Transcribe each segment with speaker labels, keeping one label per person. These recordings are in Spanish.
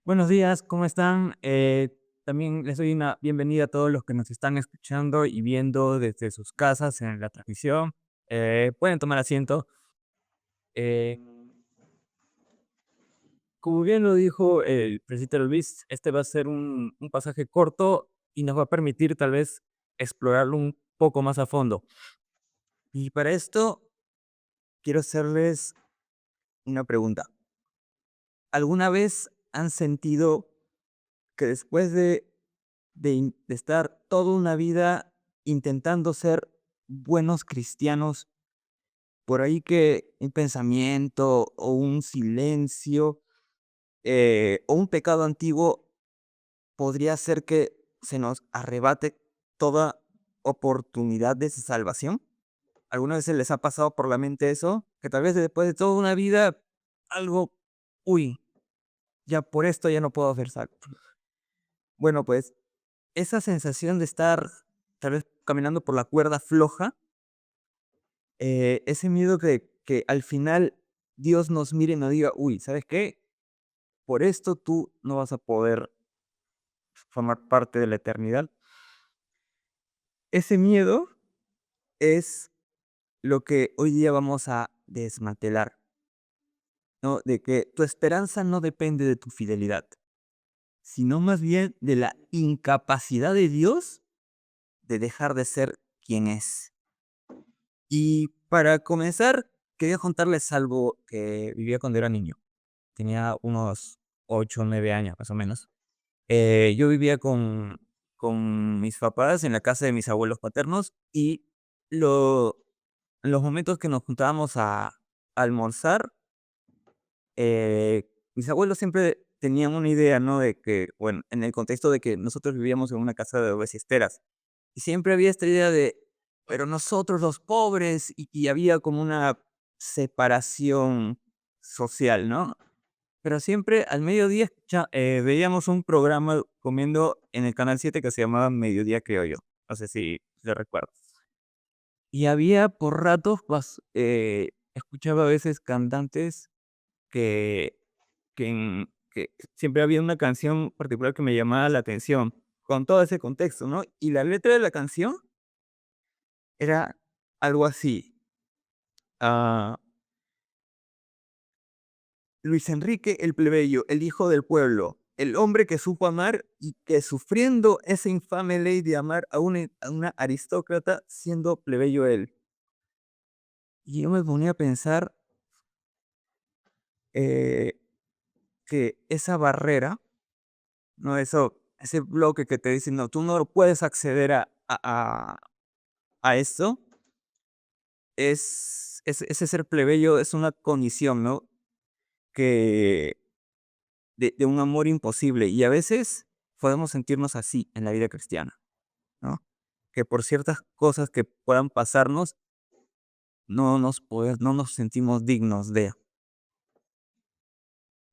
Speaker 1: Buenos días, ¿cómo están? También les doy una bienvenida a todos los que nos están escuchando y viendo desde sus casas en la transmisión. Pueden tomar asiento. Eh, Como bien lo dijo el presidente Luis, este va a ser un pasaje corto y nos va a permitir tal vez explorarlo un poco más a fondo. Y para esto quiero hacerles una pregunta. ¿Alguna vez han sentido que después de estar toda una vida intentando ser buenos cristianos, por ahí que un pensamiento o un silencio, o un pecado antiguo podría hacer que se nos arrebate toda oportunidad de salvación? ¿Alguna vez se les ha pasado por la mente eso? Que tal vez después de toda una vida algo, uy, ya por esto ya no puedo ser salvo. Bueno, pues esa sensación de estar tal vez caminando por la cuerda floja, ese miedo que al final Dios nos mire y nos diga: "Uy, ¿sabes qué? Por esto tú no vas a poder formar parte de la eternidad". Ese miedo es lo que hoy día vamos a desmantelar, ¿no? De que tu esperanza no depende de tu fidelidad, sino más bien de la incapacidad de Dios de dejar de ser quien es. Y para comenzar, quería contarles algo que vivía cuando era niño. Tenía unos 8 o 9 años, más o menos. Yo vivía con mis papás en la casa de mis abuelos paternos y lo en los momentos que nos juntábamos a almorzar, mis abuelos siempre tenían una idea, ¿no? De que, bueno, en el contexto de que nosotros vivíamos en una casa de 2 esteras. Y siempre había esta idea de, pero nosotros los pobres, y había como una separación social, ¿no? Pero siempre al mediodía veíamos un programa comiendo en el Canal 7 que se llamaba Mediodía Criollo. No sé si lo recuerdas. Y había por ratos, escuchaba a veces cantantes que, que siempre había una canción particular que me llamaba la atención, con todo ese contexto, ¿no? Y la letra de la canción era algo así. ah, Luis Enrique el plebeyo, el hijo del pueblo, el hombre que supo amar y que sufriendo esa infame ley de amar a una aristócrata, siendo plebeyo él. Y yo me ponía a pensar eh, que esa barrera, no, ese bloque que te dice, no, tú no puedes acceder a esto, ese ser plebeyo es una condición, ¿no? Que de un amor imposible. Y a veces podemos sentirnos así en la vida cristiana, ¿no? Que por ciertas cosas que puedan pasarnos, no nos sentimos dignos de. O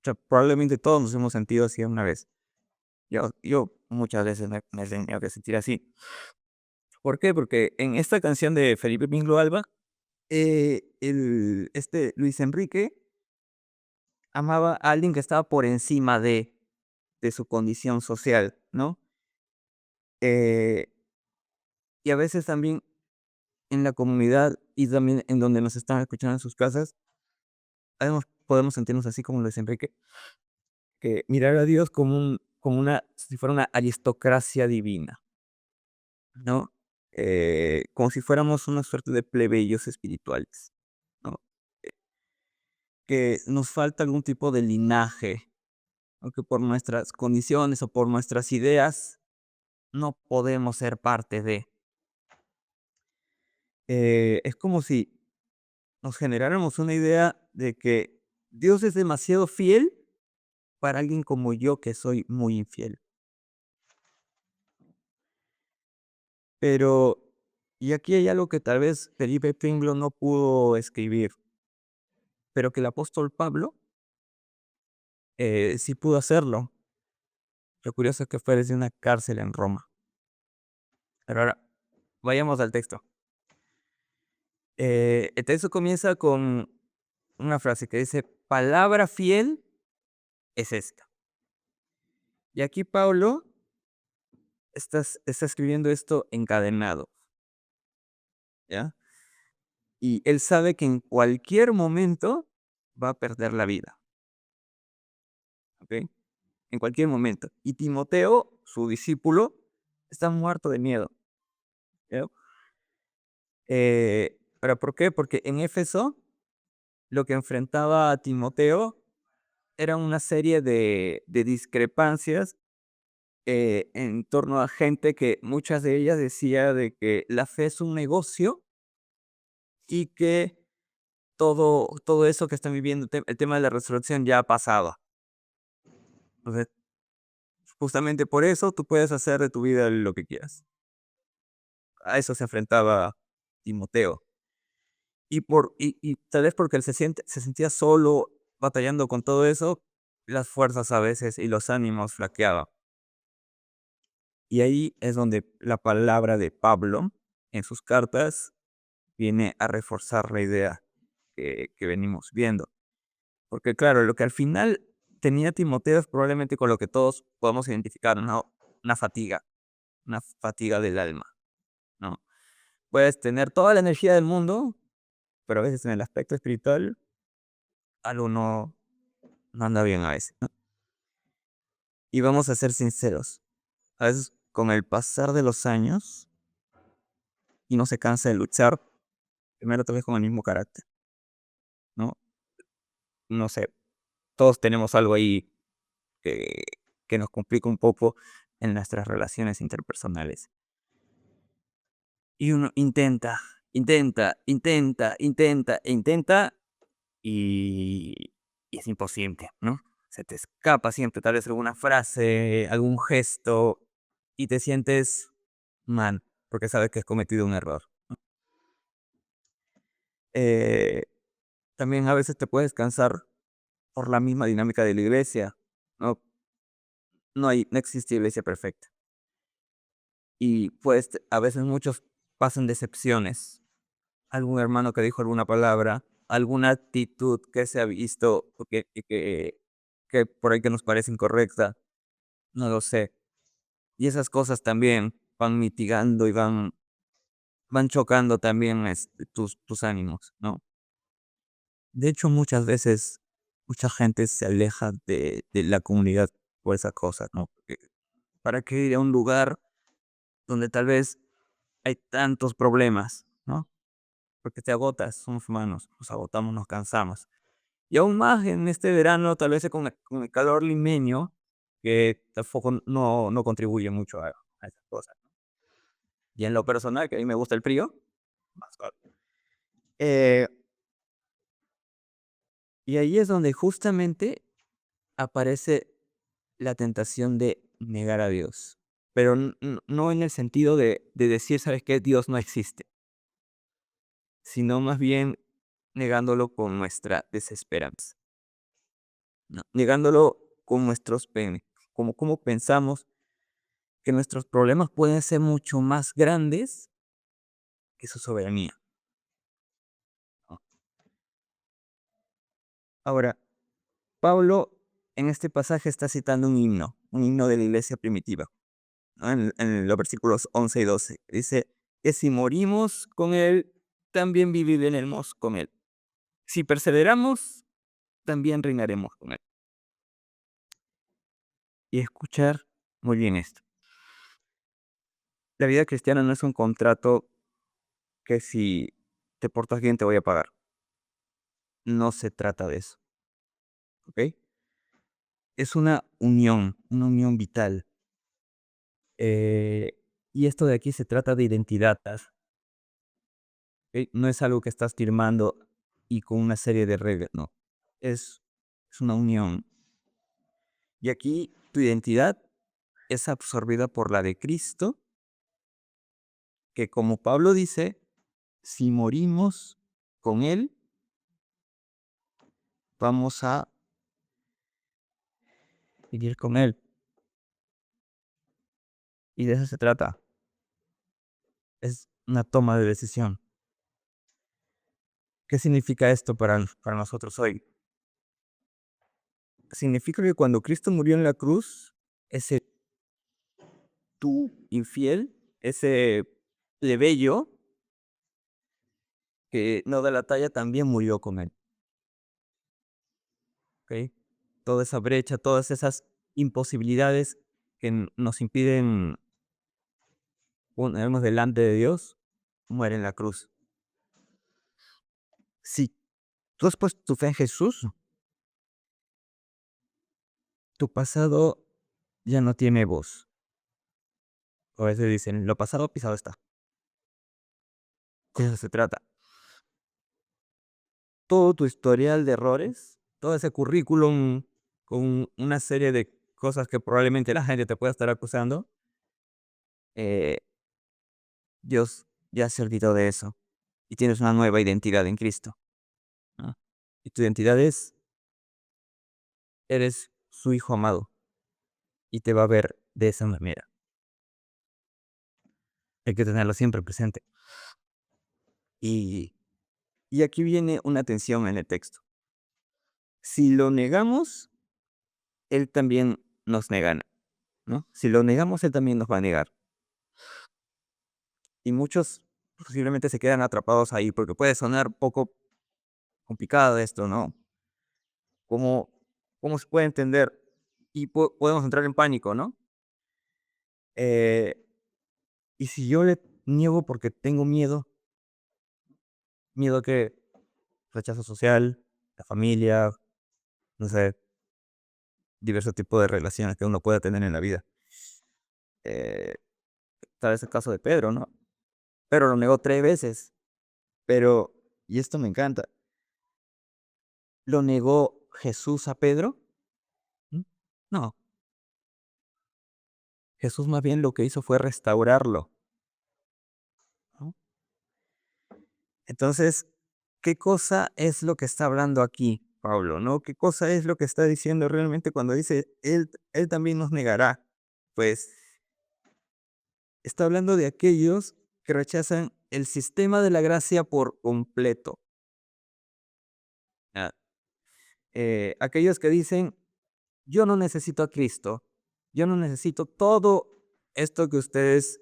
Speaker 1: sea, probablemente todos nos hemos sentido así una vez. Yo muchas veces me he tenido que sentir así. ¿Por qué? Porque en esta canción de Felipe Pingo Alba, Luis Enrique amaba a alguien que estaba por encima de su condición social, ¿no? Eh, y a veces también en la comunidad y también en donde nos están escuchando en sus casas, podemos sentirnos así como Luis Enrique, que mirar a Dios como una, si fuera una aristocracia divina, ¿no? Como si fuéramos una suerte de plebeyos espirituales, ¿no? Eh, que nos falta algún tipo de linaje, aunque por nuestras condiciones o por nuestras ideas no podemos ser parte de. Es como si nos generáramos una idea de que Dios es demasiado fiel para alguien como yo, que soy muy infiel. Pero, y aquí hay algo que tal vez Felipe Pinglón no pudo escribir, pero que el apóstol Pablo sí pudo hacerlo. Lo curioso es que fue desde una cárcel en Roma. Pero ahora, vayamos al texto. El texto comienza con una frase que dice: palabra fiel es esta. Y aquí Pablo está escribiendo esto encadenado, ¿ya? Y él sabe que en cualquier momento va a perder la vida, ¿ok? En cualquier momento. Y Timoteo, su discípulo, está muerto de miedo, ¿ya? ¿Pero por qué? Porque en Éfeso lo que enfrentaba a Timoteo era una serie de discrepancias en torno a gente que muchas de ellas decía de que la fe es un negocio y que todo eso que están viviendo, el tema de la resurrección ya ha pasado. Entonces, justamente por eso tú puedes hacer de tu vida lo que quieras. A eso se enfrentaba Timoteo. Y tal vez porque él se sentía solo batallando con todo eso, las fuerzas a veces y los ánimos flaqueaban. Y ahí es donde la palabra de Pablo en sus cartas viene a reforzar la idea que venimos viendo. Porque claro, lo que al final tenía Timoteo es probablemente con lo que todos podemos identificar, ¿no? Una fatiga del alma, ¿no? Puedes tener toda la energía del mundo, pero a veces en el aspecto espiritual algo no anda bien a veces, ¿no? Y vamos a ser sinceros, a veces con el pasar de los años y no se cansa de luchar, primero tal vez con el mismo carácter, ¿no? No sé, todos tenemos algo ahí que, que nos complica un poco en nuestras relaciones interpersonales. Y uno intenta y es imposible, ¿no? Se te escapa siempre tal vez alguna frase, algún gesto y te sientes mal porque sabes que has cometido un error. Eh, También a veces te puedes cansar por la misma dinámica de la iglesia, ¿no? No existe iglesia perfecta. Y pues a veces muchos pasan decepciones. Algún hermano que dijo alguna palabra, alguna actitud que se ha visto o que por ahí que nos parece incorrecta, no lo sé. Y esas cosas también van mitigando y van chocando también tus ánimos, ¿no? De hecho, muchas veces, mucha gente se aleja de la comunidad por esas cosas, ¿no? Porque, ¿para qué ir a un lugar donde tal vez hay tantos problemas, ¿no? Porque te agotas, somos humanos, nos agotamos, nos cansamos. Y aún más en este verano, tal vez con el calor limeño, que tampoco no contribuye mucho a esas cosas. Y en lo personal, que a mí me gusta el frío, más todavía. Eh, y ahí es donde justamente aparece la tentación de negar a Dios. Pero no en el sentido de decir, ¿sabes qué? Dios no existe, sino más bien negándolo con nuestra desesperanza, ¿no? Negándolo con como pensamos que nuestros problemas pueden ser mucho más grandes que su soberanía, ¿no? Ahora, Pablo en este pasaje está citando un himno de la iglesia primitiva, ¿no? En los versículos 11 y 12. Dice que si morimos con él, también viviremos con él. Si perseveramos, también reinaremos con él. Y escuchar muy bien esto. La vida cristiana no es un contrato que si te portas bien te voy a pagar. No se trata de eso, ¿ok? Es una unión vital. Eh, y esto de aquí se trata de identidad, ¿ok? No es algo que estás firmando y con una serie de reglas, no. Es una unión. Y aquí tu identidad es absorbida por la de Cristo, que como Pablo dice, si morimos con Él, vamos a vivir con Él. Y de eso se trata. Es una toma de decisión. ¿Qué significa esto para nosotros hoy? Significa que cuando Cristo murió en la cruz, ese tú infiel, ese plebeyo que no da la talla, también murió con él, ¿ok? Toda esa brecha, todas esas imposibilidades que nos impiden ponernos delante de Dios, muere en la cruz. Si tú has puesto tu fe en Jesús, tu pasado ya no tiene voz. O a veces dicen, lo pasado pisado está. De eso se trata. Todo tu historial de errores, todo ese currículum con una serie de cosas que probablemente la gente te pueda estar acusando, eh, Dios ya se olvidó de eso. Y tienes una nueva identidad en Cristo, ¿no? Y tu identidad es, eres su hijo amado y te va a ver de esa manera. Hay que tenerlo siempre presente. Y, y aquí viene una tensión en el texto. Si lo negamos, Él también nos negará, ¿no? Si lo negamos, Él también nos va a negar. Y muchos posiblemente se quedan atrapados ahí, porque puede sonar poco complicado esto, ¿no? ¿Cómo, cómo se puede entender? Y podemos entrar en pánico, ¿no? Eh, y si yo le niego porque tengo miedo, miedo que rechazo social, la familia, no sé, diversos tipos de relaciones que uno pueda tener en la vida. Eh, Tal vez el caso de Pedro, ¿no? Pedro lo negó 3 veces, pero, y esto me encanta, ¿lo negó Jesús a Pedro? ¿Mm? No, Jesús más bien lo que hizo fue restaurarlo, ¿no? Entonces, ¿qué cosa es lo que está hablando aquí Pablo, no? ¿Qué cosa es lo que está diciendo realmente cuando dice, él también nos negará? Pues, está hablando de aquellos que rechazan el sistema de la gracia por completo. Ah, aquellos que dicen, yo no necesito a Cristo, yo no necesito todo esto que ustedes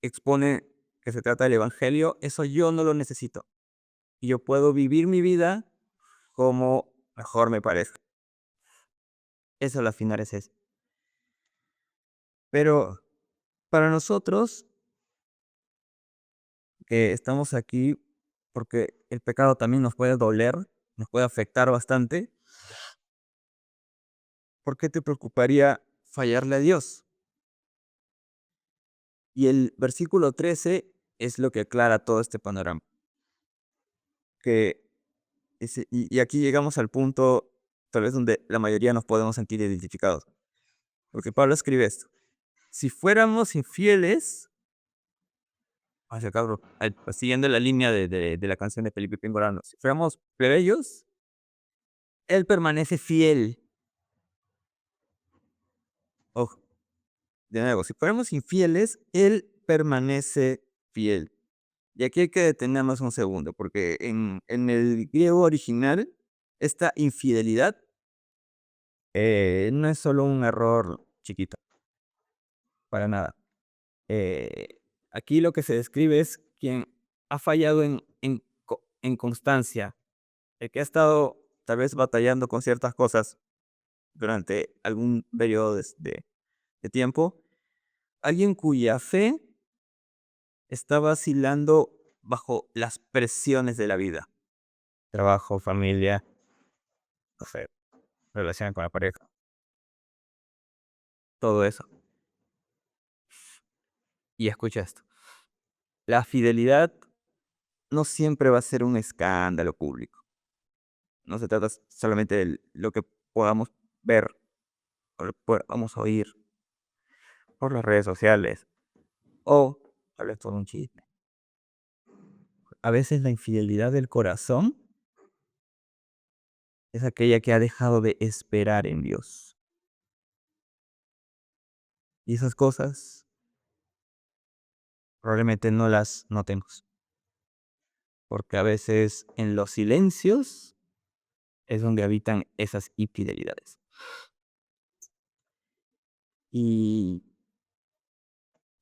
Speaker 1: exponen que se trata del Evangelio, eso yo no lo necesito. Y yo puedo vivir mi vida como mejor me parezca. Eso al final es eso. Pero para nosotros que estamos aquí, porque el pecado también nos puede doler, nos puede afectar bastante, ¿por qué te preocuparía fallarle a Dios? Y el versículo 13 es lo que aclara todo este panorama. Que y aquí llegamos al punto, tal vez donde la mayoría nos podemos sentir identificados. Porque Pablo escribe esto: si fuéramos infieles, hacia cabrón, siguiendo la línea de la canción de Felipe Pingorano, si fuéramos plebeyos, él permanece fiel. Ojo, de nuevo, si fuéramos infieles, él permanece fiel. Y aquí hay que detenernos un segundo, porque en el griego original, esta infidelidad no es solo un error chiquito, para nada. Aquí lo que se describe es quien ha fallado en constancia, el que ha estado tal vez batallando con ciertas cosas durante algún periodo de tiempo, alguien cuya fe está vacilando bajo las presiones de la vida, trabajo, familia, no sé, relación con la pareja, todo eso. Y escucha esto, la fidelidad no siempre va a ser un escándalo público. No se trata solamente de lo que podamos ver o lo podamos oír por las redes sociales o tal vez por un chisme. A veces la infidelidad del corazón es aquella que ha dejado de esperar en Dios. Y esas cosas probablemente no las notemos, porque a veces en los silencios es donde habitan esas infidelidades. Y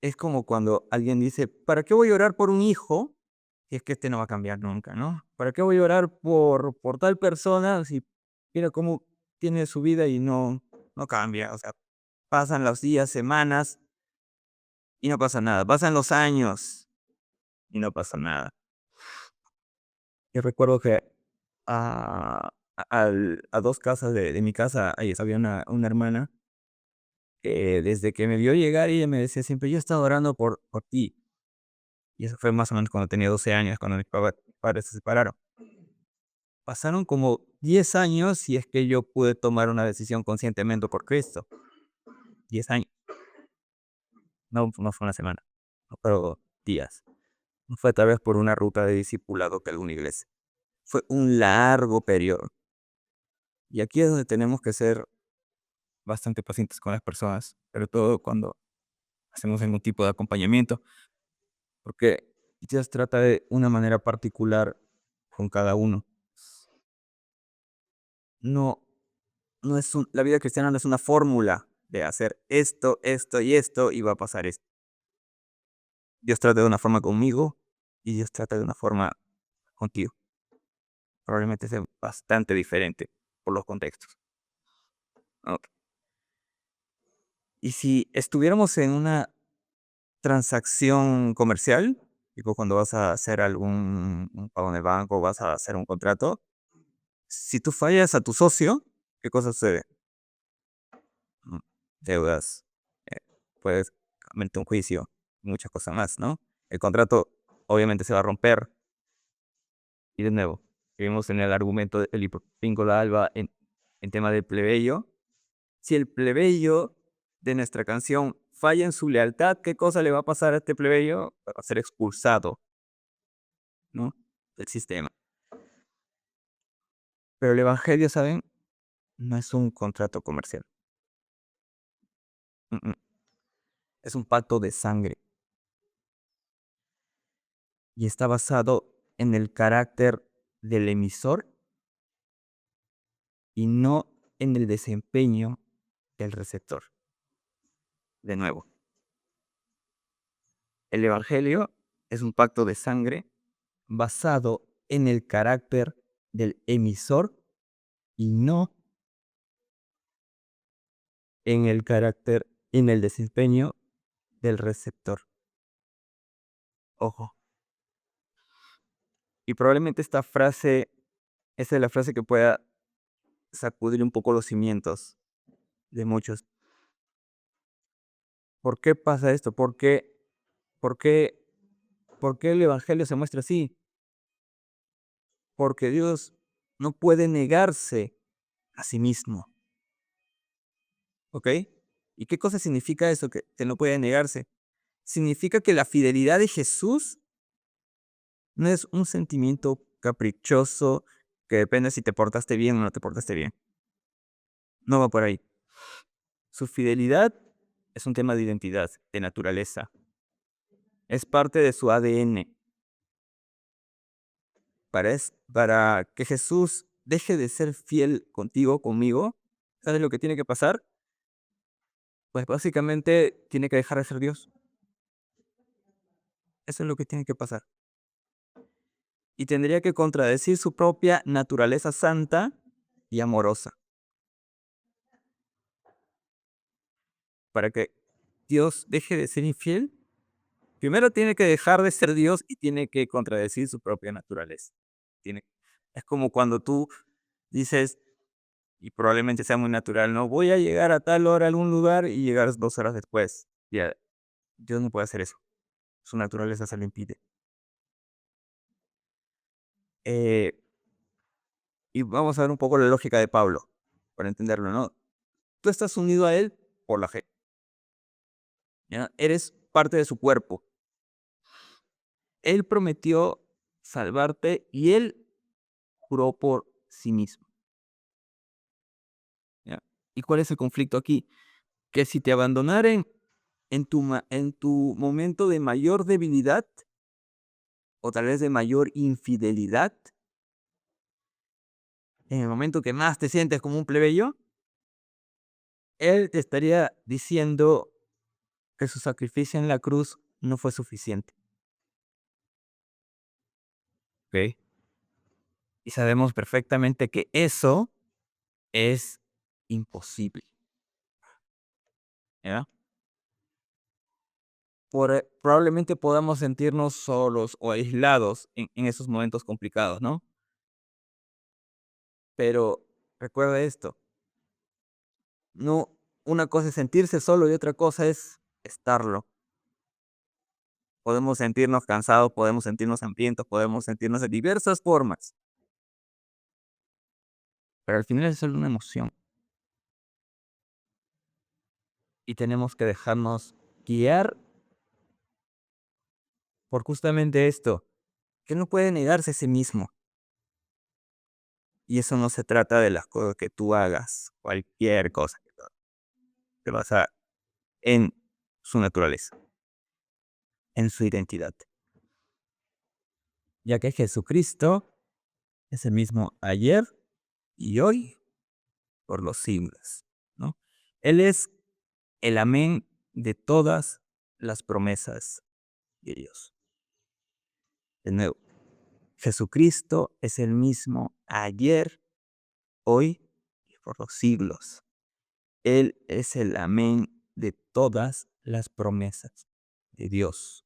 Speaker 1: es como cuando alguien dice, ¿para qué voy a orar por un hijo si es que este no va a cambiar nunca, ¿no? ¿Para qué voy a orar por tal persona si mira cómo tiene su vida y no cambia? O sea, pasan los días, semanas y no pasa nada. Pasan los años y no pasa nada. Yo recuerdo que a 2 casas de mi casa, ahí había una hermana que desde que me vio llegar, ella me decía siempre: "Yo he estado orando por ti". Y eso fue más o menos cuando tenía 12 años, cuando mis padres se separaron. Pasaron como 10 años y es que yo pude tomar una decisión conscientemente por Cristo. 10 años, no fue una semana, no fueron días. No fue tal vez por una ruta de discipulado que alguna iglesia. Fue un largo periodo. Y aquí es donde tenemos que ser bastante pacientes con las personas, sobre todo cuando hacemos algún tipo de acompañamiento, porque Dios trata de una manera particular con cada uno. No, la vida cristiana no es una fórmula de hacer esto, esto y esto y va a pasar esto. Dios trata de una forma conmigo y Dios trata de una forma contigo. Probablemente sea bastante diferente por los contextos. Ok. Y si estuviéramos en una transacción comercial, tipo cuando vas a hacer un pago en el banco, vas a hacer un contrato, si tú fallas a tu socio, ¿qué cosa sucede? Mm, Deudas, eh, puedes meter un juicio, muchas cosas más, ¿no? El contrato obviamente se va a romper. Y de nuevo, vivimos en el argumento del libro Pingo la Alba en tema del plebeyo. Si el plebeyo de nuestra canción falla en su lealtad, ¿qué cosa le va a pasar a este plebeyo? Va a ser expulsado, ¿no? Del sistema. Pero el evangelio, ¿saben? No es un contrato comercial. Mm, mm. Es un pacto de sangre y está basado en el carácter del emisor y no en el desempeño del receptor. De nuevo, el evangelio es un pacto de sangre basado en el carácter del emisor y no en el desempeño del receptor. Ojo. Y probablemente esa es la frase que pueda sacudir un poco los cimientos de muchos. ¿Por qué pasa esto? ¿Por qué, por qué el evangelio se muestra así? Porque Dios no puede negarse a sí mismo. ¿Ok? ¿Y qué cosa significa eso que no puede negarse? Significa que la fidelidad de Jesús no es un sentimiento caprichoso que depende si te portaste bien o no te portaste bien. No va por ahí. Su fidelidad es un tema de identidad, de naturaleza. Es parte de su ADN. Para que Jesús deje de ser fiel contigo, conmigo, ¿sabes lo que tiene que pasar? Pues básicamente tiene que dejar de ser Dios. Eso es lo que tiene que pasar. Y tendría que contradecir su propia naturaleza santa y amorosa. Para que Dios deje de ser infiel, primero tiene que dejar de ser Dios y tiene que contradecir su propia naturaleza. Tiene, es como cuando tú dices, y probablemente sea muy natural, no voy a llegar a tal hora a algún lugar y llegar 2 horas después. Ya, Dios no puede hacer eso. Su naturaleza se lo impide. Eh, y vamos a ver un poco la lógica de Pablo, para entenderlo, ¿no? Tú estás unido a Él por la fe. ¿Ya? Eres parte de su cuerpo. Él prometió salvarte y Él juró por sí mismo. ¿Ya? ¿Y cuál es el conflicto aquí? Que si te abandonaren en tu momento de mayor debilidad o tal vez de mayor infidelidad, en el momento que más te sientes como un plebeyo, Él te estaría diciendo que su sacrificio en la cruz no fue suficiente. ¿Ok? Y sabemos perfectamente que eso es imposible. ¿Ya? Probablemente podamos sentirnos solos o aislados en esos momentos complicados, ¿no? Pero recuerda esto, no, una cosa es sentirse solo y otra cosa es estarlo. Podemos sentirnos cansados, podemos sentirnos hambrientos, podemos sentirnos de diversas formas, pero al final es solo una emoción y tenemos que dejarnos guiar por justamente esto, que no puede negarse a sí mismo. Y eso no se trata de las cosas que tú hagas, cualquier cosa que tú hagas, se basa en su naturaleza, en su identidad, ya que Jesucristo es el mismo ayer y hoy por los siglos, ¿no? Él es el amén de todas las promesas de Dios. De nuevo, Jesucristo es el mismo ayer, hoy y por los siglos. Él es el amén de todas las promesas de Dios.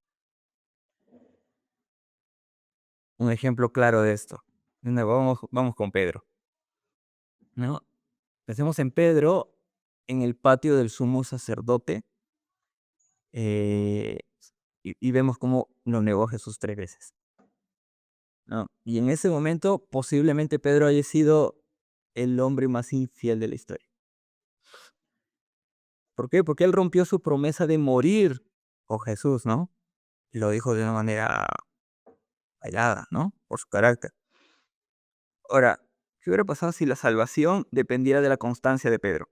Speaker 1: Un ejemplo claro de esto. De nuevo, vamos con Pedro, ¿no? Pensemos en Pedro en el patio del sumo sacerdote, eh, y vemos cómo lo negó Jesús 3 veces, ¿no? Y en ese momento, posiblemente Pedro haya sido el hombre más infiel de la historia. ¿Por qué? Porque él rompió su promesa de morir con Jesús, ¿no? Y lo dijo de una manera airada, ¿no? Por su carácter. Ahora, ¿qué hubiera pasado si la salvación dependiera de la constancia de Pedro?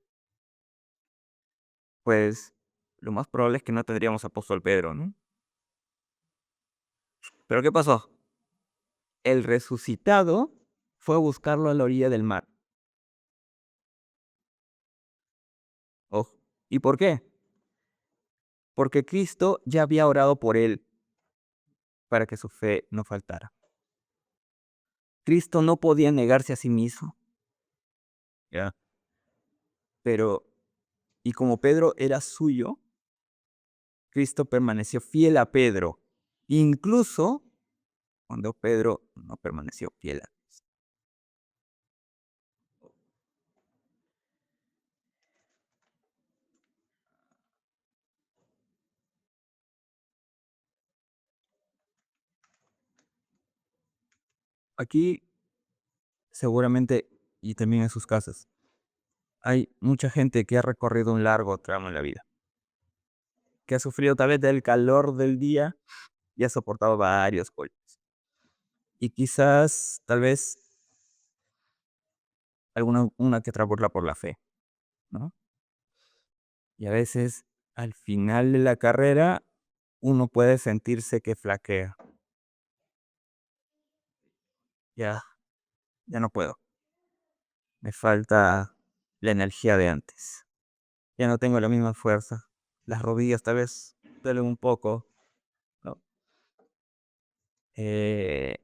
Speaker 1: Pues lo más probable es que no tendríamos apóstol Pedro, ¿no? Pero ¿qué pasó? El resucitado fue a buscarlo a la orilla del mar. Ojo. ¿Y por qué? Porque Cristo ya había orado por él para que su fe no faltara. Cristo no podía negarse a sí mismo. Ya. Pero, y como Pedro era suyo, Cristo permaneció fiel a Pedro, incluso cuando Pedro no permaneció fiel a Cristo. Aquí, seguramente, y también en sus casas, hay mucha gente que ha recorrido un largo tramo en la vida, que ha sufrido tal vez del calor del día y ha soportado varios golpes. Y quizás, tal vez, una que otra burla por la fe, ¿no? Y a veces, al final de la carrera, uno puede sentirse que flaquea. Ya, ya no puedo. Me falta la energía de antes. Ya no tengo la misma fuerza. Las rodillas tal vez duelen un poco, ¿no? Eh,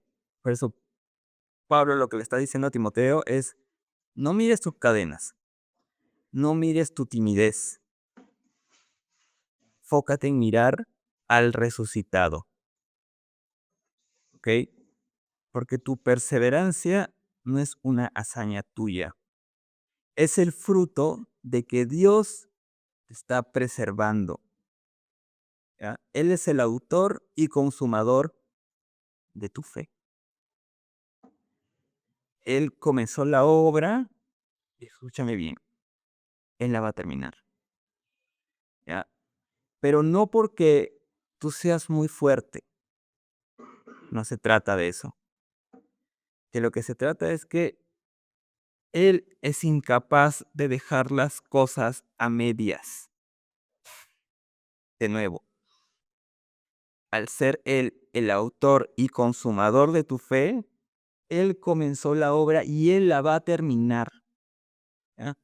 Speaker 1: por eso Pablo lo que le está diciendo a Timoteo es, no mires tus cadenas, no mires tu timidez, fócate en mirar al resucitado, ¿ok? Porque tu perseverancia no es una hazaña tuya, es el fruto de que Dios te está preservando, ¿ya? Él es el autor y consumador de tu fe. Él comenzó la obra, y escúchame bien, Él la va a terminar, ¿ya? Pero no porque tú seas muy fuerte, no se trata de eso. Que lo que se trata es que Él es incapaz de dejar las cosas a medias. De nuevo, al ser Él el autor y consumador de tu fe, Él comenzó la obra y Él la va a terminar, ¿ya?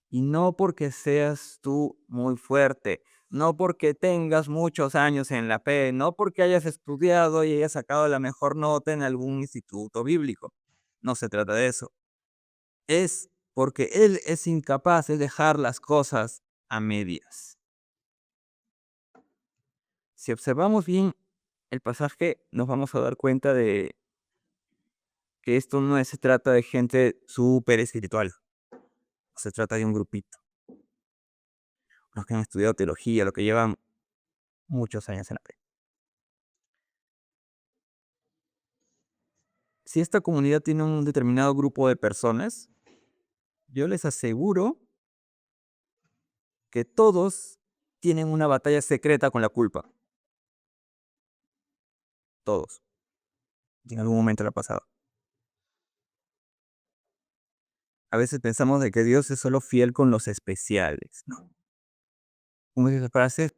Speaker 1: Y no porque seas tú muy fuerte, no porque tengas muchos años en la fe, no porque hayas estudiado y hayas sacado la mejor nota en algún instituto bíblico. No se trata de eso. Es porque Él es incapaz de dejar las cosas a medias. Si observamos bien el pasaje, nos vamos a dar cuenta de que esto no se trata de gente súper espiritual. Se trata de un grupito. Los que han estudiado teología, los que llevan muchos años en la fe. Si esta comunidad tiene un determinado grupo de personas, yo les aseguro que todos tienen una batalla secreta con la culpa. Todos. En algún momento la ha pasado. A veces pensamos de que Dios es solo fiel con los especiales, ¿no? Como dice la frase,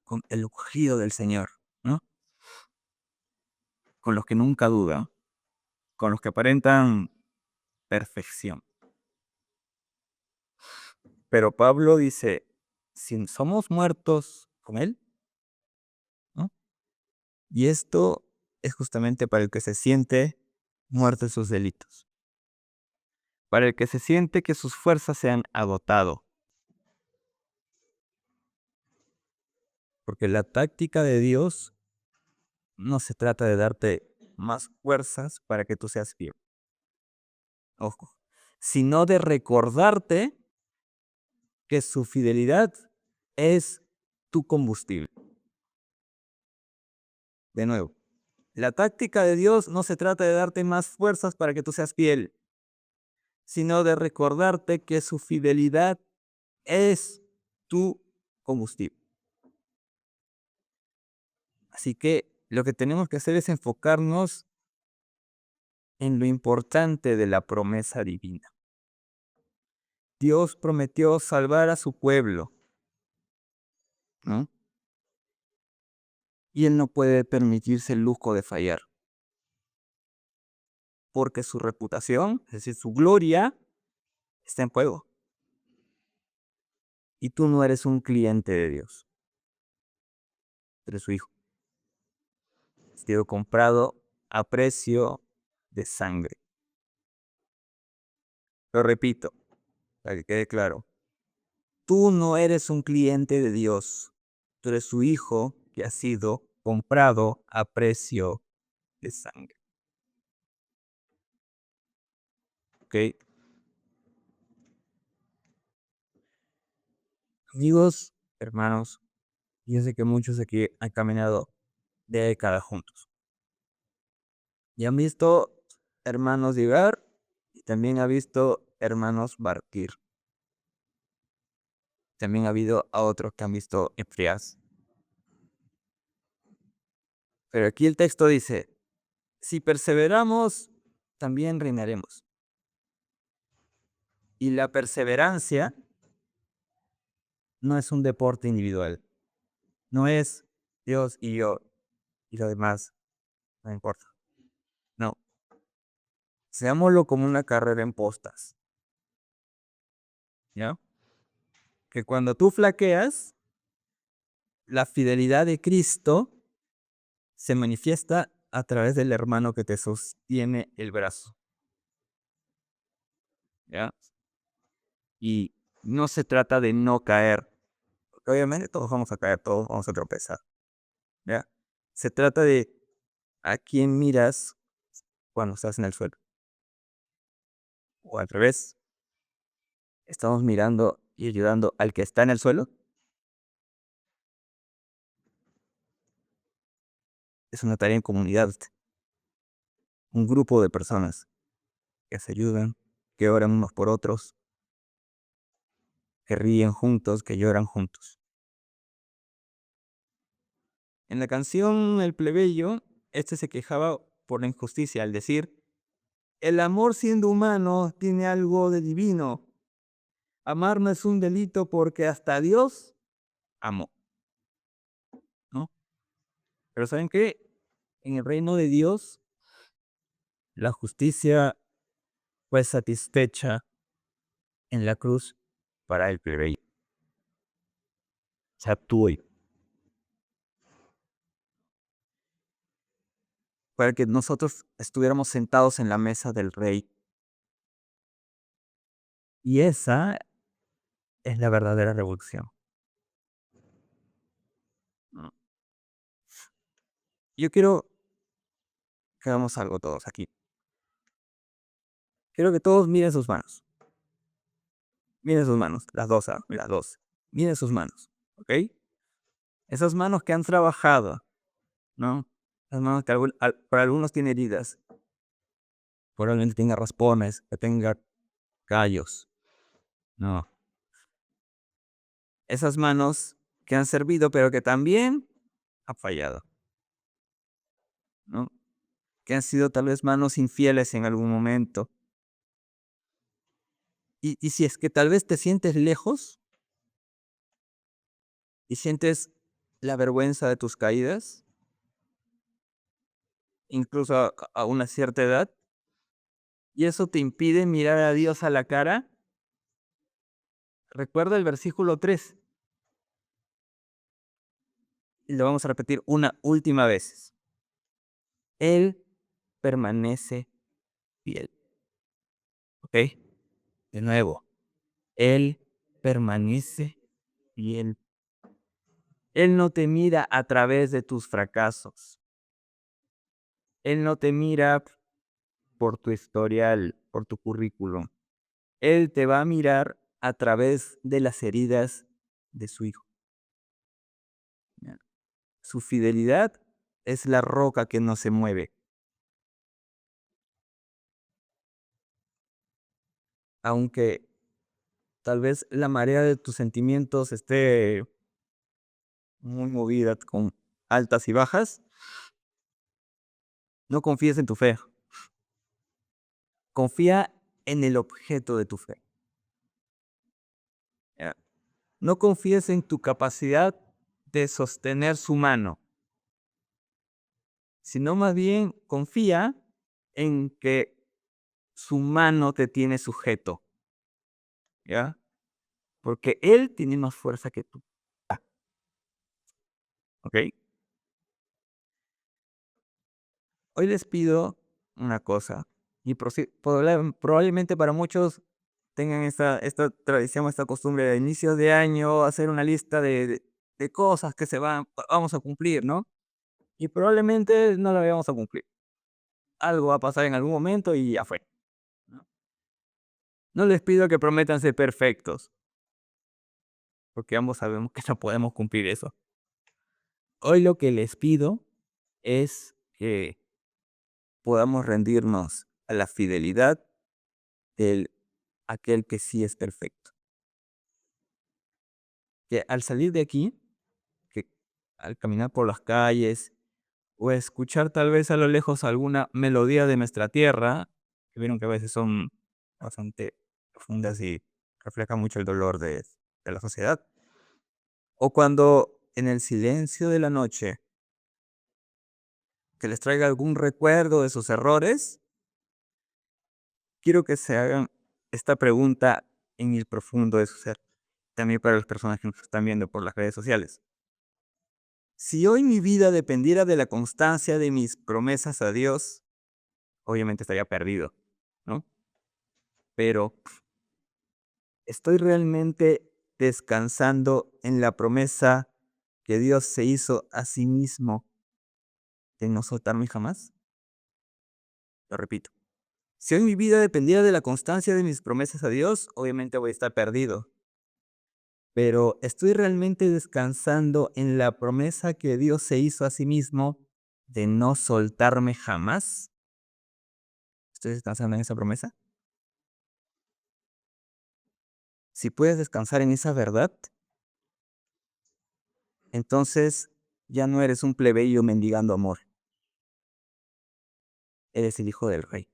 Speaker 1: con el ungido del Señor, ¿no? Con los que nunca dudan, con los que aparentan perfección. Pero Pablo dice, si somos muertos con Él, ¿no? Y esto es justamente para el que se siente muerto en sus delitos, para el que se siente que sus fuerzas se han agotado. Porque la táctica de Dios no se trata de darte más fuerzas para que tú seas fiel, ojo, sino de recordarte que su fidelidad es tu combustible. De nuevo, la táctica de Dios no se trata de darte más fuerzas para que tú seas fiel, sino de recordarte que su fidelidad es tu combustible. Así que lo que tenemos que hacer es enfocarnos en lo importante de la promesa divina. Dios prometió salvar a su pueblo, ¿no? Y Él no puede permitirse el lujo de fallar, porque su reputación, es decir, su gloria, está en juego. Y tú no eres un cliente de Dios, eres su hijo. Has sido comprado a precio de sangre. Lo repito, para que quede claro. Tú no eres un cliente de Dios. Tú eres su hijo que ha sido comprado a precio de sangre. ¿Ok? Amigos, hermanos, yo sé que muchos aquí han caminado décadas juntos. Y han visto hermanos llegar y también ha visto hermanos partir. También ha habido a otros que han visto enfriarse. Pero aquí el texto dice, si perseveramos, también reinaremos. Y la perseverancia no es un deporte individual. No es Dios y yo y lo demás, no importa. No, seámoslo como una carrera en postas, ¿ya? Que cuando tú flaqueas, la fidelidad de Cristo se manifiesta a través del hermano que te sostiene el brazo, ¿ya? Y no se trata de no caer, porque obviamente todos vamos a caer, todos vamos a tropezar, ¿ya? Se trata de a quién miras cuando estás en el suelo. O al revés, estamos mirando y ayudando al que está en el suelo. Es una tarea en comunidad, un grupo de personas que se ayudan, que oran unos por otros, que ríen juntos, que lloran juntos. En la canción El plebeyo, este se quejaba por la injusticia al decir, el amor siendo humano tiene algo de divino. Amar no es un delito porque hasta Dios amó, ¿no? Pero ¿saben qué? En el reino de Dios, la justicia fue satisfecha en la cruz para el plebeyo. O sea, tú y para que nosotros estuviéramos sentados en la mesa del rey. Y esa es la verdadera revolución. ¿No? Yo quiero que hagamos algo todos aquí. Quiero que todos miren sus manos. Miren sus manos, las dos, las dos. Miren sus manos, ¿ok? Esas manos que han trabajado, ¿no? Las manos que para algunos tienen heridas, probablemente tenga raspones, que tenga callos, ¿no? Esas manos que han servido, pero que también han fallado, ¿no? Que han sido tal vez manos infieles en algún momento. Y si es que tal vez te sientes lejos y sientes la vergüenza de tus caídas, incluso a una cierta edad, y eso te impide mirar a Dios a la cara, recuerda el versículo 3 y lo vamos a repetir una última vez. Él permanece fiel. ¿Ok? De nuevo, Él permanece fiel. Él no te mira a través de tus fracasos. Él no te mira por tu historial, por tu currículum. Él te va a mirar a través de las heridas de su Hijo. Su fidelidad es la roca que no se mueve. Aunque tal vez la marea de tus sentimientos esté muy movida con altas y bajas, no confíes en tu fe. Confía en el objeto de tu fe. ¿Ya? No confíes en tu capacidad de sostener su mano, sino más bien confía en que su mano te tiene sujeto, ¿ya? Porque Él tiene más fuerza que tú, ¿ok? Hoy les pido una cosa, y probablemente para muchos tengan esta tradición, esta costumbre de inicios de año, hacer una lista de cosas que vamos a cumplir, ¿no? Y probablemente no la vayamos a cumplir. Algo va a pasar en algún momento y ya fue, ¿no? No les pido que prometan ser perfectos, porque ambos sabemos que no podemos cumplir eso. Hoy lo que les pido es que podamos rendirnos a la fidelidad de aquel que sí es perfecto. Que al salir de aquí, que al caminar por las calles o escuchar tal vez a lo lejos alguna melodía de nuestra tierra, que vieron que a veces son bastante profundas y reflejan mucho el dolor de la sociedad, o cuando en el silencio de la noche que les traiga algún recuerdo de sus errores, quiero que se hagan esta pregunta en el profundo de su ser, también para las personas que nos están viendo por las redes sociales. Si hoy mi vida dependiera de la constancia de mis promesas a Dios, obviamente estaría perdido, ¿no? Pero ¿estoy realmente descansando en la promesa que Dios se hizo a sí mismo de no soltarme jamás? Lo repito. Si hoy mi vida dependiera de la constancia de mis promesas a Dios, obviamente voy a estar perdido. Pero ¿estoy realmente descansando en la promesa que Dios se hizo a sí mismo de no soltarme jamás? ¿Estoy descansando en esa promesa? Si puedes descansar en esa verdad, entonces ya no eres un plebeyo mendigando amor. Eres el hijo del rey,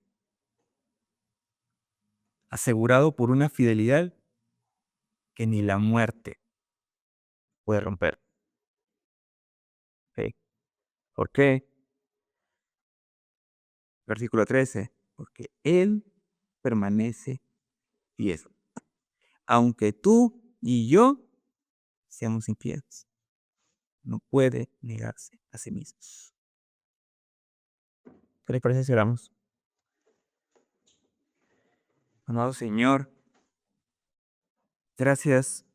Speaker 1: asegurado por una fidelidad que ni la muerte puede romper. ¿Ok? ¿Por qué? Versículo 13. Porque Él permanece fiel. aunque tú y yo seamos infieles. No puede negarse a sí mismos. ¿Qué le parece si oramos? Amado Señor, gracias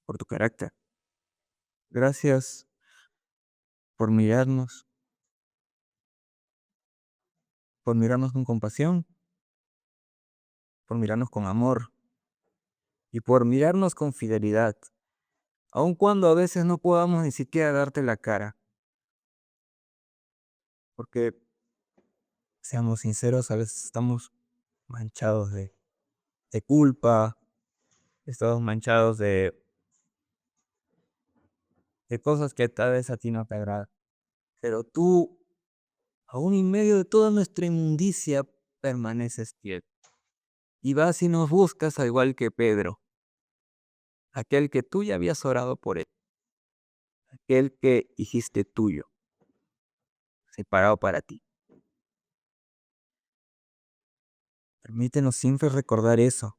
Speaker 1: por tu carácter. Gracias por mirarnos con compasión, por mirarnos con amor y por mirarnos con fidelidad, aun cuando a veces no podamos ni siquiera darte la cara, porque, seamos sinceros, a veces estamos manchados de culpa, estamos manchados de cosas que tal vez a ti no te agradan. Pero tú, aún en medio de toda nuestra inmundicia, permaneces fiel. Y vas y nos buscas al igual que Pedro, aquel que tú ya habías orado por él, aquel que dijiste tuyo, separado para ti. Permítenos siempre recordar eso,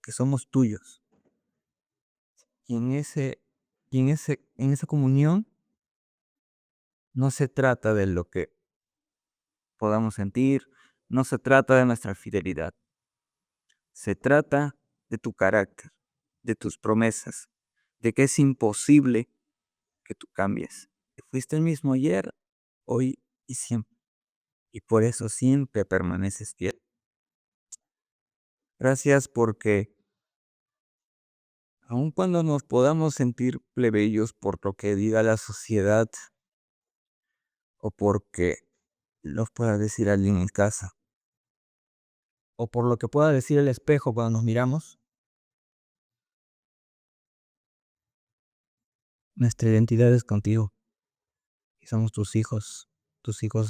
Speaker 1: que somos tuyos. Y en esa comunión no se trata de lo que podamos sentir, no se trata de nuestra fidelidad. Se trata de tu carácter, de tus promesas, de que es imposible que tú cambies. Que fuiste el mismo ayer, hoy y siempre. Y por eso siempre permaneces fiel. Gracias porque aun cuando nos podamos sentir plebeyos por lo que diga la sociedad o porque nos pueda decir alguien en casa o por lo que pueda decir el espejo cuando nos miramos, nuestra identidad es contigo y somos tus hijos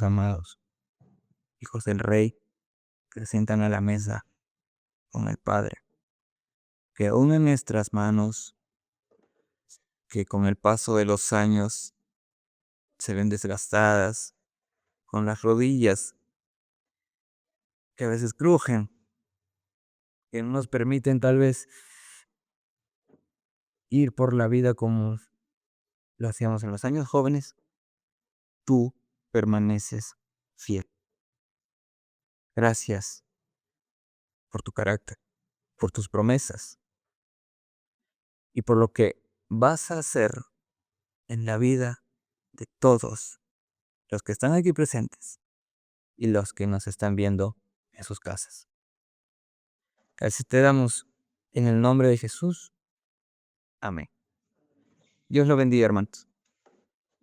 Speaker 1: amados, hijos del Rey que se sientan a la mesa con el Padre, que aún en nuestras manos, que con el paso de los años se ven desgastadas, con las rodillas que a veces crujen, que no nos permiten tal vez ir por la vida como lo hacíamos en los años jóvenes, tú permaneces fiel. Gracias por tu carácter, por tus promesas y por lo que vas a hacer en la vida de todos los que están aquí presentes y los que nos están viendo en sus casas. Gracias te damos en el nombre de Jesús. Amén. Dios lo bendiga, hermanos.